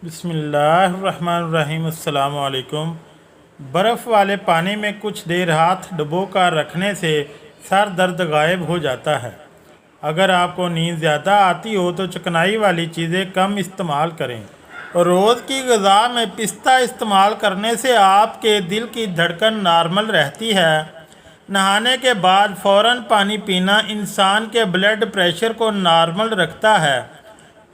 बिस्मिल्लाहिर्रहमानिर्रहीम। अस्सलाम वालेकुम। बर्फ़ वाले पानी में कुछ देर हाथ डुबो कर रखने से सर दर्द गायब हो जाता है। अगर आपको नींद ज़्यादा आती हो तो चिकनाई वाली चीज़ें कम इस्तेमाल करें। रोज़ की ग़िज़ा में पिस्ता इस्तेमाल करने से आपके दिल की धड़कन नॉर्मल रहती है। नहाने के बाद फ़ौरन पानी पीना इंसान के ब्लड प्रेशर को नॉर्मल रखता है।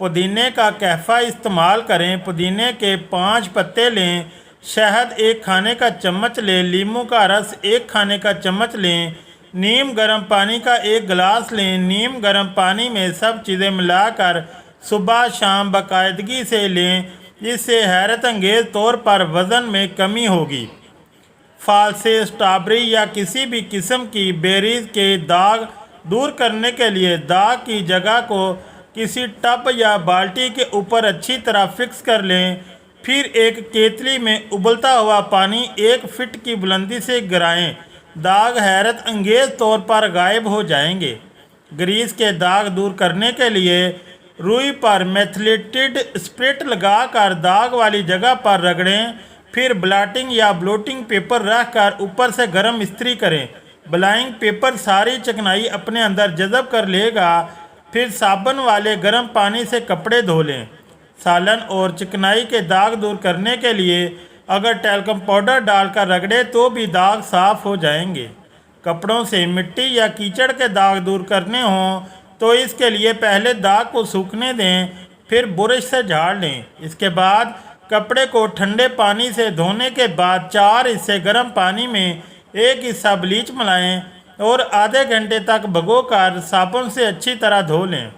पुदीने का कहवा इस्तेमाल करें। पुदीने के 5 पत्ते लें, शहद 1 खाने का चम्मच लें, नींबू का रस 1 खाने का चम्मच लें, नीम गर्म पानी का 1 गिलास लें। नीम गर्म पानी में सब चीज़ें मिलाकर सुबह शाम बाकायदगी से लें। इससे हैरत अंगेज़ तौर पर वज़न में कमी होगी। फल से स्ट्रॉबेरी या किसी भी किस्म की बेरीज के दाग दूर करने के लिए दाग की जगह को किसी टब या बाल्टी के ऊपर अच्छी तरह फिक्स कर लें। फिर एक केतली में उबलता हुआ पानी 1 फीट की बुलंदी से गिराएं। दाग हैरत अंगेज़ तौर पर गायब हो जाएंगे। ग्रीस के दाग दूर करने के लिए रुई पर मेथिलेटेड स्प्रिट लगाकर दाग वाली जगह पर रगड़ें। फिर ब्लॉटिंग या ब्लोटिंग पेपर रखकर ऊपर से गर्म इस्त्री करें। ब्लाइंग पेपर सारी चिकनाई अपने अंदर जज़ब कर लेगा। फिर साबुन वाले गर्म पानी से कपड़े धो लें। सालन और चिकनाई के दाग दूर करने के लिए अगर टैल्कम पाउडर डालकर रगड़े तो भी दाग साफ़ हो जाएंगे। कपड़ों से मिट्टी या कीचड़ के दाग दूर करने हों तो इसके लिए पहले दाग को सूखने दें, फिर ब्रश से झाड़ लें। इसके बाद कपड़े को ठंडे पानी से धोने के बाद 4 हिस्से गर्म पानी में 1 हिस्सा ब्लीच मिलाएं और आधे घंटे तक भिगोकर साबुन से अच्छी तरह धो लें।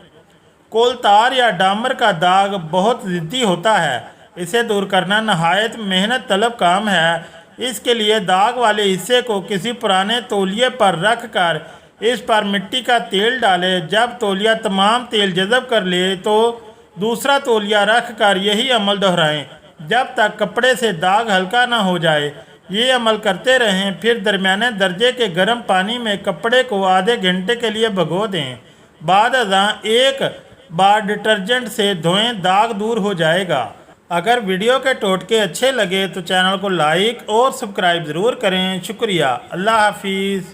कोल तार या डामर का दाग बहुत ज़िद्दी होता है। इसे दूर करना नहायत मेहनत तलब काम है। इसके लिए दाग वाले हिस्से को किसी पुराने तौलिए पर रख कर इस पर मिट्टी का तेल डालें। जब तौलिया तमाम तेल जज़ब कर ले तो दूसरा तौलिया रख कर यही अमल दोहराएं जब तक कपड़े से दाग हल्का ना हो जाए। ये अमल करते रहें। फिर दरमियाने दर्जे के गर्म पानी में कपड़े को आधे घंटे के लिए भिगो दें। बाद अज़ां 1 बार डिटर्जेंट से धोएं, दाग दूर हो जाएगा। अगर वीडियो के टोटके अच्छे लगे तो चैनल को लाइक और सब्सक्राइब ज़रूर करें। शुक्रिया। अल्लाह हाफिज़।